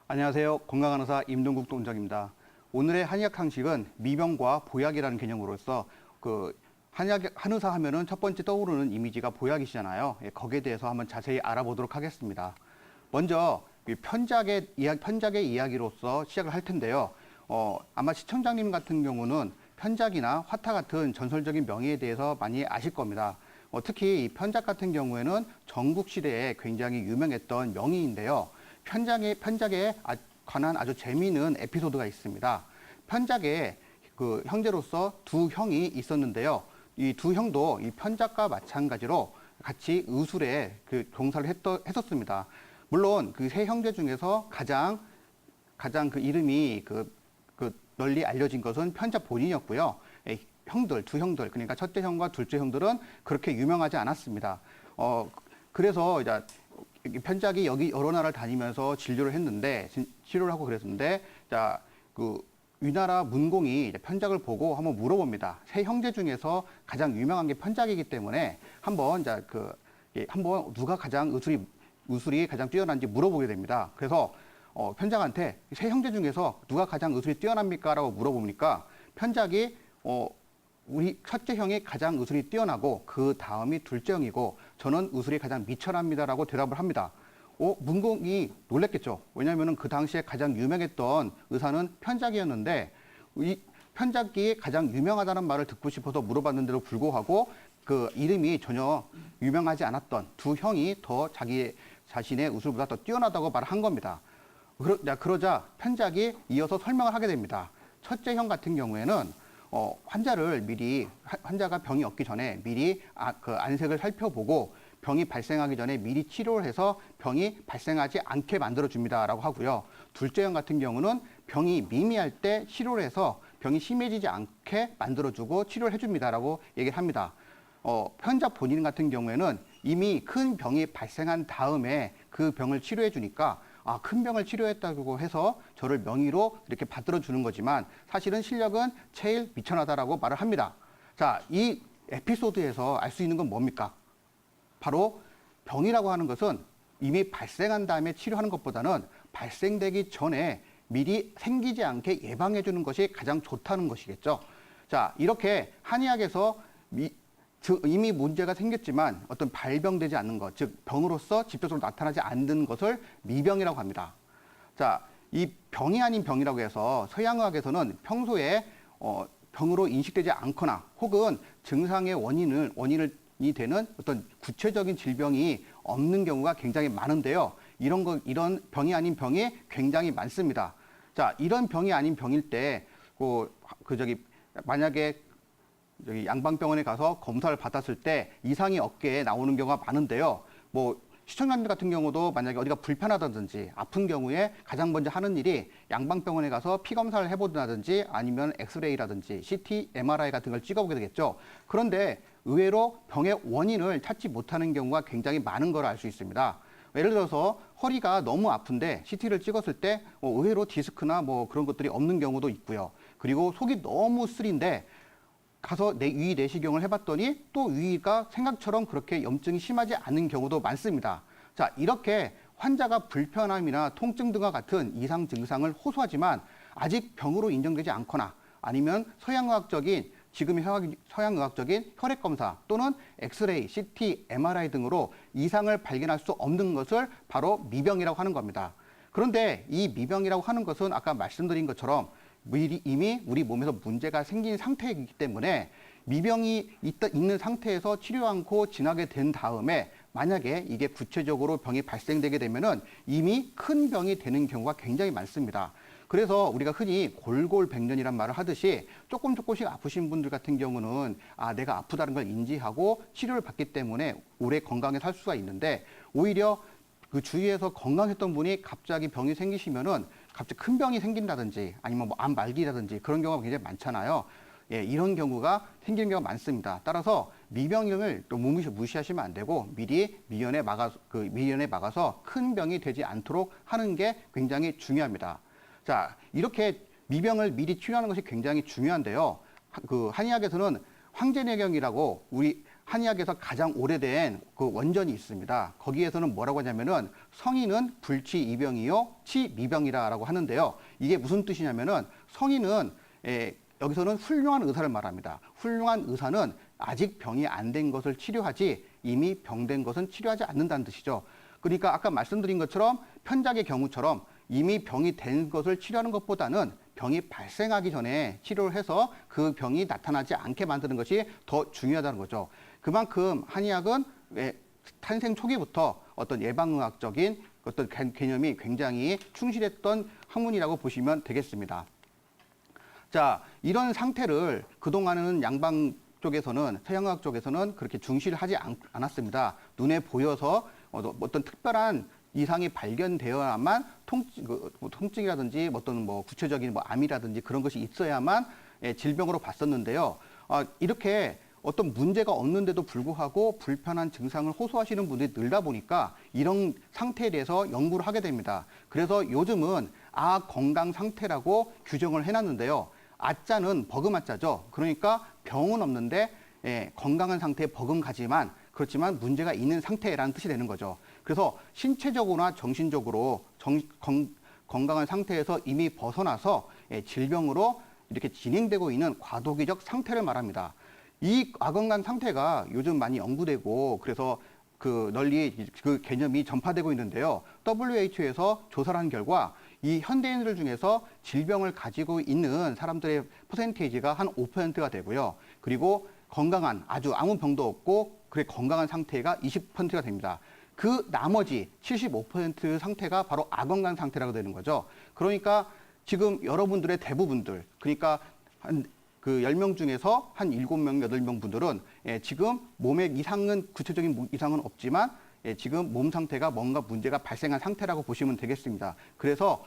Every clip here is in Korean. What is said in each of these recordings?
안녕하세요. 건강한 의사 임동국 동장입니다. 오늘의 한의학 항식은 미병과 보약이라는 개념으로서 한의사 하면은 첫 번째 떠오르는 이미지가 보약이시잖아요. 거기에 대해서 한번 자세히 알아보도록 하겠습니다. 먼저 편작의 이야기로서 시작을 할 텐데요. 아마 시청자님 같은 경우는 편작이나 화타 같은 전설적인 명의에 대해서 많이 아실 겁니다. 특히 이 편작 같은 경우에는 전국시대에 굉장히 유명했던 명의인데요. 편작에 관한 아주 재미있는 에피소드가 있습니다. 편작에 그 형제로서 두 형이 있었는데요. 이 두 형도 이 편작과 마찬가지로 같이 의술에 종사를 했었습니다. 물론 그 세 형제 중에서 가장 그 이름이 널리 알려진 것은 편작 본인이었고요. 두 형들, 그러니까 첫째 형과 둘째 형들은 그렇게 유명하지 않았습니다. 그래서 이제 편작이 여기 여러 나라를 다니면서 치료를 하고 그랬는데, 위나라 문공이 편작을 보고 한번 물어봅니다. 세 형제 중에서 가장 유명한 게 편작이기 때문에 한번 누가 가장 의술이 가장 뛰어난지 물어보게 됩니다. 그래서 편작한테 세 형제 중에서 누가 가장 의술이 뛰어납니까? 라고 물어보니까 편작이 우리 첫째 형이 가장 의술이 뛰어나고 그 다음이 둘째 형이고 저는 의술이 가장 미천합니다라고 대답을 합니다. 문공이 놀랬겠죠. 왜냐하면 그 당시에 가장 유명했던 의사는 편작이었는데 이 편작이 가장 유명하다는 말을 듣고 싶어서 물어봤는데도 불구하고 그 이름이 전혀 유명하지 않았던 두 형이 더 자신의 의술보다 더 뛰어나다고 말을 한 겁니다. 그러자 편작이 이어서 설명을 하게 됩니다. 첫째 형 같은 경우에는 환자가 병이 없기 전에 미리 안색을 살펴보고 병이 발생하기 전에 미리 치료를 해서 병이 발생하지 않게 만들어줍니다라고 하고요. 둘째 형 같은 경우는 병이 미미할 때 치료를 해서 병이 심해지지 않게 만들어주고 치료를 해줍니다라고 얘기를 합니다. 편작 본인 같은 경우에는 이미 큰 병이 발생한 다음에 그 병을 치료해 주니까 큰 병을 치료했다고 해서 저를 명의로 이렇게 받들어 주는 거지만 사실은 실력은 제일 미천하다라고 말을 합니다. 자, 이 에피소드에서 알 수 있는 건 뭡니까? 바로 병이라고 하는 것은 이미 발생한 다음에 치료하는 것보다는 발생되기 전에 미리 생기지 않게 예방해 주는 것이 가장 좋다는 것이겠죠. 자, 이렇게 한의학에서 이미 문제가 생겼지만 어떤 발병되지 않는 것, 즉 병으로서 직접적으로 나타나지 않는 것을 미병이라고 합니다. 자, 이 병이 아닌 병이라고 해서 서양의학에서는 평소에 병으로 인식되지 않거나 혹은 증상의 원인이 되는 어떤 구체적인 질병이 없는 경우가 굉장히 많은데요. 이런 병이 아닌 병이 굉장히 많습니다. 자, 이런 병이 아닌 병일 때 만약에 양방병원에 가서 검사를 받았을 때 이상이 어깨에 나오는 경우가 많은데요. 시청자들 같은 경우도 만약에 어디가 불편하다든지 아픈 경우에 가장 먼저 하는 일이 양방병원에 가서 피 검사를 해보든지 아니면 엑스레이라든지 CT, MRI 같은 걸 찍어보게 되겠죠. 그런데 의외로 병의 원인을 찾지 못하는 경우가 굉장히 많은 걸 알 수 있습니다. 예를 들어서 허리가 너무 아픈데 CT를 찍었을 때 의외로 디스크나 그런 것들이 없는 경우도 있고요. 그리고 속이 너무 쓰린데 가서 위 내시경을 해봤더니 또 위가 생각처럼 그렇게 염증이 심하지 않은 경우도 많습니다. 자, 이렇게 환자가 불편함이나 통증 등과 같은 이상 증상을 호소하지만 아직 병으로 인정되지 않거나 아니면 지금의 서양의학적인 혈액검사 또는 엑스레이, CT, MRI 등으로 이상을 발견할 수 없는 것을 바로 미병이라고 하는 겁니다. 그런데 이 미병이라고 하는 것은 아까 말씀드린 것처럼 이미 우리 몸에서 문제가 생긴 상태이기 때문에 미병이 있는 상태에서 치료 않고 지나게 된 다음에 만약에 이게 구체적으로 병이 발생되게 되면은 이미 큰 병이 되는 경우가 굉장히 많습니다. 그래서 우리가 흔히 골골백년이란 말을 하듯이 조금씩 아프신 분들 같은 경우는 내가 아프다는 걸 인지하고 치료를 받기 때문에 오래 건강에 살 수가 있는데 오히려 그 주위에서 건강했던 분이 갑자기 병이 생기시면은 갑자기 큰 병이 생긴다든지 아니면 암 말기라든지 그런 경우가 굉장히 많잖아요. 예, 이런 경우가 생기는 경우가 많습니다. 따라서 미병을 또 무시하시면 안 되고 미리 미연에 막아서 큰 병이 되지 않도록 하는 게 굉장히 중요합니다. 자, 이렇게 미병을 미리 치료하는 것이 굉장히 중요한데요. 한의학에서는 황제내경이라고 우리 한의학에서 가장 오래된 그 원전이 있습니다. 거기에서는 뭐라고 하냐면은 성인은 불치이병이요, 치미병이라고 하는데요. 이게 무슨 뜻이냐면은 성인은 여기서는 훌륭한 의사를 말합니다. 훌륭한 의사는 아직 병이 안 된 것을 치료하지 이미 병된 것은 치료하지 않는다는 뜻이죠. 그러니까 아까 말씀드린 것처럼 편작의 경우처럼 이미 병이 된 것을 치료하는 것보다는 병이 발생하기 전에 치료를 해서 그 병이 나타나지 않게 만드는 것이 더 중요하다는 거죠. 그만큼 한의학은 탄생 초기부터 어떤 예방의학적인 어떤 개념이 굉장히 충실했던 학문이라고 보시면 되겠습니다. 자, 이런 상태를 그동안은 양방 쪽에서는, 서양의학 쪽에서는 그렇게 중시를 하지 않았습니다. 눈에 보여서 어떤 특별한 이상이 발견되어야만 통증이라든지 어떤 구체적인 암이라든지 그런 것이 있어야만 질병으로 봤었는데요. 이렇게 어떤 문제가 없는데도 불구하고 불편한 증상을 호소하시는 분들이 늘다 보니까 이런 상태에 대해서 연구를 하게 됩니다. 그래서 요즘은 건강 상태라고 규정을 해놨는데요. 아자는 버금아자죠. 그러니까 병은 없는데 건강한 상태에 버금가지만 그렇지만 문제가 있는 상태라는 뜻이 되는 거죠. 그래서 신체적으로나 정신적으로 건강한 상태에서 이미 벗어나서 질병으로 이렇게 진행되고 있는 과도기적 상태를 말합니다. 이 아건강 상태가 요즘 많이 연구되고 그래서 널리 그 개념이 전파되고 있는데요. WHO에서 조사를 한 결과 이 현대인들 중에서 질병을 가지고 있는 사람들의 퍼센테이지가 한 5%가 되고요. 그리고 건강한 아주 아무 병도 없고 그래 건강한 상태가 20%가 됩니다. 그 나머지 75% 상태가 바로 아건강 상태라고 되는 거죠. 그러니까 지금 여러분들의 대부분들, 그러니까 한 10명 중에서 한 7명, 8명 분들은 지금 몸에 이상은, 구체적인 이상은 없지만 지금 몸 상태가 뭔가 문제가 발생한 상태라고 보시면 되겠습니다. 그래서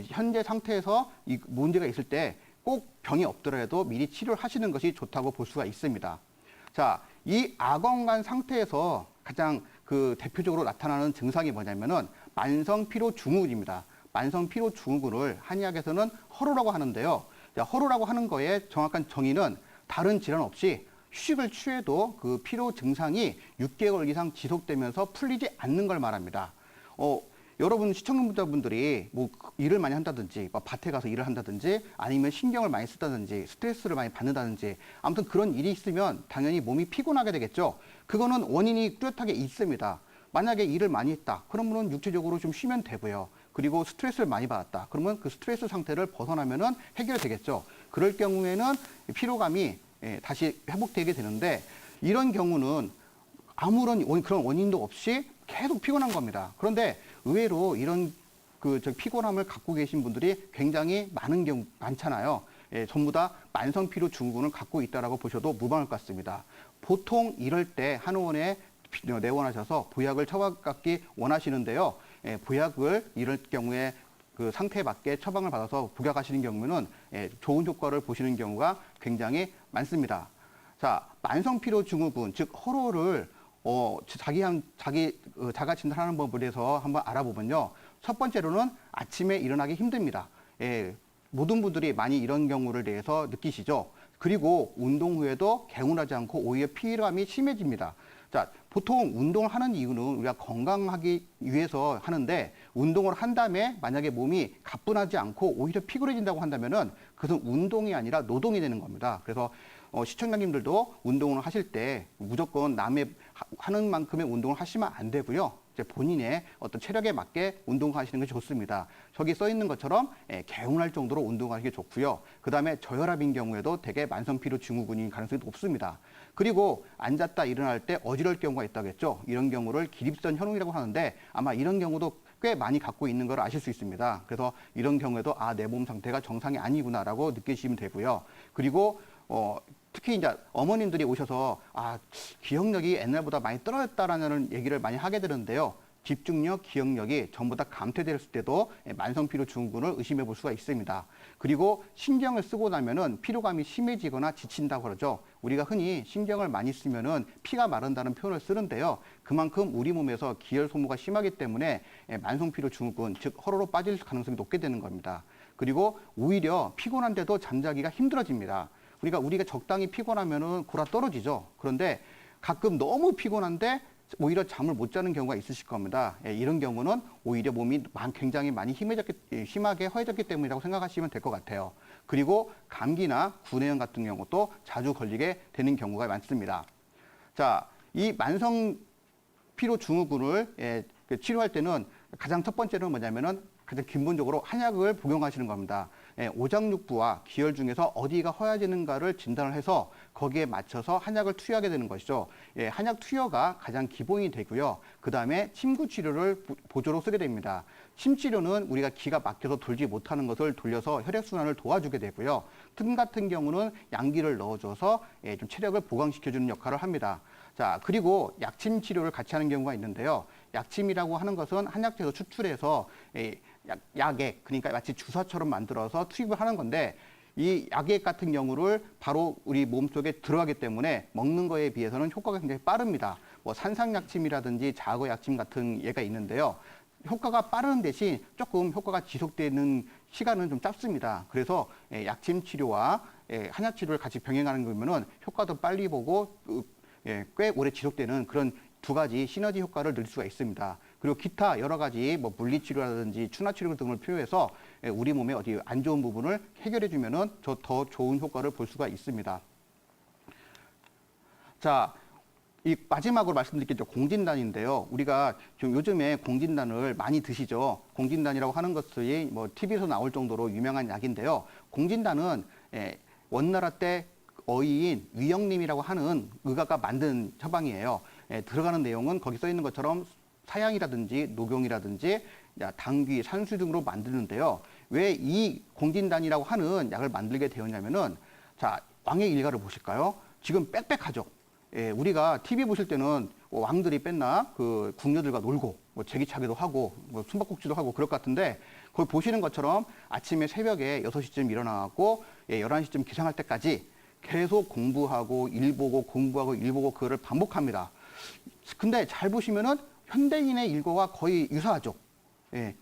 현재 상태에서 이 문제가 있을 때 꼭 병이 없더라도 미리 치료를 하시는 것이 좋다고 볼 수가 있습니다. 자, 이 아건강 상태에서 가장 대표적으로 나타나는 증상이 뭐냐면은 만성피로증후군입니다. 만성피로증후군을 한의학에서는 허로라고 하는데요. 허로라고 하는 거에 정확한 정의는 다른 질환 없이 휴식을 취해도 그 피로 증상이 6개월 이상 지속되면서 풀리지 않는 걸 말합니다. 여러분 시청자분들이 일을 많이 한다든지 밭에 가서 일을 한다든지 아니면 신경을 많이 쓰다든지 스트레스를 많이 받는다든지 아무튼 그런 일이 있으면 당연히 몸이 피곤하게 되겠죠. 그거는 원인이 뚜렷하게 있습니다. 만약에 일을 많이 했다. 그러면 육체적으로 좀 쉬면 되고요. 그리고 스트레스를 많이 받았다. 그러면 그 스트레스 상태를 벗어나면은 해결이 되겠죠. 그럴 경우에는 피로감이 다시 회복되게 되는데 이런 경우는 아무런 그런 원인도 없이 계속 피곤한 겁니다. 그런데 의외로 이런 피곤함을 갖고 계신 분들이 굉장히 많잖아요. 전부 다 만성피로증후군을 갖고 있다라고 보셔도 무방할 것 같습니다. 보통 이럴 때 한의원에 내원하셔서 보약을 처방받기 원하시는데요. 보약을 이럴 경우에 그 상태에 맞게 처방을 받아서 복약하시는 경우는 좋은 효과를 보시는 경우가 굉장히 많습니다. 자, 만성피로증후군, 즉 허로를 자가 진단하는 법에 대해서 한번 알아보면요. 첫 번째로는 아침에 일어나기 힘듭니다. 모든 분들이 많이 이런 경우를 대해서 느끼시죠. 그리고 운동 후에도 개운하지 않고 오히려 피로감이 심해집니다. 자, 보통 운동을 하는 이유는 우리가 건강하기 위해서 하는데 운동을 한 다음에 만약에 몸이 가뿐하지 않고 오히려 피곤해진다고 한다면은 그것은 운동이 아니라 노동이 되는 겁니다. 그래서 시청자님들도 운동을 하실 때 무조건 남의 하는 만큼의 운동을 하시면 안 되고요. 이제 본인의 어떤 체력에 맞게 운동하시는 것이 좋습니다. 저기 써 있는 것처럼 개운할 정도로 운동하는 게 좋고요. 그다음에 저혈압인 경우에도 대개 만성피로증후군인 가능성이 높습니다. 그리고 앉았다 일어날 때 어지러울 경우가 있다겠죠. 이런 경우를 기립선 현혹이라고 하는데 아마 이런 경우도 꽤 많이 갖고 있는 걸 아실 수 있습니다. 그래서 이런 경우에도 내 몸 상태가 정상이 아니구나라고 느끼시면 되고요. 그리고 특히 이제 어머님들이 오셔서 기억력이 옛날보다 많이 떨어졌다라는 얘기를 많이 하게 되는데요. 집중력, 기억력이 전부 다 감퇴됐을 때도 만성피로증후군을 의심해 볼 수가 있습니다. 그리고 신경을 쓰고 나면은 피로감이 심해지거나 지친다고 그러죠. 우리가 흔히 신경을 많이 쓰면은 피가 마른다는 표현을 쓰는데요. 그만큼 우리 몸에서 기혈 소모가 심하기 때문에 만성피로증후군, 즉 허로로 빠질 가능성이 높게 되는 겁니다. 그리고 오히려 피곤한데도 잠자기가 힘들어집니다. 우리가 적당히 피곤하면은 골아 떨어지죠. 그런데 가끔 너무 피곤한데 오히려 잠을 못 자는 경우가 있으실 겁니다. 이런 경우는 오히려 몸이 굉장히 많이 심하게 허해졌기 때문이라고 생각하시면 될 것 같아요. 그리고 감기나 구내염 같은 경우도 자주 걸리게 되는 경우가 많습니다. 자, 이 만성 피로 증후군을 치료할 때는 가장 첫 번째는 뭐냐면은 가장 근본적으로 한약을 복용하시는 겁니다. 오장육부와 기혈 중에서 어디가 허해지는가를 진단을 해서 거기에 맞춰서 한약을 투여하게 되는 것이죠. 한약 투여가 가장 기본이 되고요. 그 다음에 침구 치료를 보조로 쓰게 됩니다. 침 치료는 우리가 기가 막혀서 돌지 못하는 것을 돌려서 혈액순환을 도와주게 되고요. 틈 같은 경우는 양기를 넣어줘서 좀 체력을 보강시켜주는 역할을 합니다. 자, 그리고 약침 치료를 같이 하는 경우가 있는데요. 약침이라고 하는 것은 한약재에서 추출해서 약액, 그러니까 마치 주사처럼 만들어서 투입을 하는 건데 이 약액 같은 경우를 바로 우리 몸속에 들어가기 때문에 먹는 거에 비해서는 효과가 굉장히 빠릅니다. 뭐 산상약침이라든지 자거약침 같은 예가 있는데요. 효과가 빠른 대신 조금 효과가 지속되는 시간은 좀 짧습니다. 그래서 약침 치료와 한약 치료를 같이 병행하는 거면은 효과도 빨리 보고 꽤 오래 지속되는 그런 두 가지 시너지 효과를 낼 수가 있습니다. 그리고 기타 여러 가지 뭐 물리치료라든지 추나치료 등을 필요해서 우리 몸의 어디 안 좋은 부분을 해결해 주면은 더 좋은 효과를 볼 수가 있습니다. 자, 이 마지막으로 말씀드릴 게 공진단인데요. 우리가 좀 요즘에 공진단을 많이 드시죠. 공진단이라고 하는 것이 뭐 TV에서 나올 정도로 유명한 약인데요. 공진단은 원나라 때 어이인 위영림이라고 하는 의가가 만든 처방이에요. 들어가는 내용은 거기 써 있는 것처럼 사양이라든지 녹용이라든지 당귀, 산수 등으로 만드는데요. 왜 이 공진단이라고 하는 약을 만들게 되었냐면은 자, 왕의 일가를 보실까요? 지금 빽빽하죠. 우리가 TV 보실 때는 왕들이 뺐나 그 궁녀들과 놀고 뭐 제기차기도 하고 뭐 숨바꼭질도 하고 그럴 것 같은데 거기 보시는 것처럼 아침에 새벽에 6시쯤 일어나고 11시쯤 기상할 때까지 계속 공부하고 일 보고 공부하고 일 보고 그거를 반복합니다. 근데 잘 보시면은 현대인의 일과와 거의 유사하죠.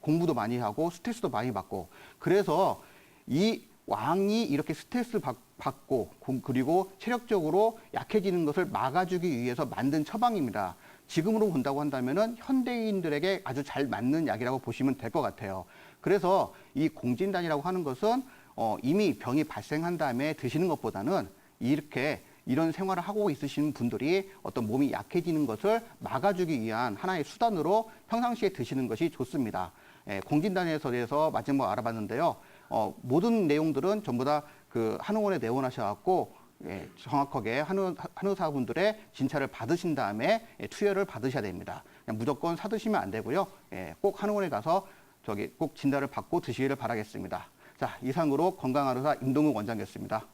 공부도 많이 하고 스트레스도 많이 받고 그래서 이 왕이 이렇게 스트레스 받고 그리고 체력적으로 약해지는 것을 막아주기 위해서 만든 처방입니다. 지금으로 본다고 한다면은 현대인들에게 아주 잘 맞는 약이라고 보시면 될 것 같아요. 그래서 이 공진단이라고 하는 것은 이미 병이 발생한 다음에 드시는 것보다는 이런 생활을 하고 있으신 분들이 어떤 몸이 약해지는 것을 막아주기 위한 하나의 수단으로 평상시에 드시는 것이 좋습니다. 공진단에서 대해서 마지막 알아봤는데요. 모든 내용들은 전부 다 그 한의원에 내원하셔갖고 정확하게 한의사분들의 진찰을 받으신 다음에 투여를 받으셔야 됩니다. 그냥 무조건 사드시면 안 되고요. 꼭 한의원에 가서 꼭 진단을 받고 드시기를 바라겠습니다. 자, 이상으로 건강한의사 임동욱 원장이었습니다.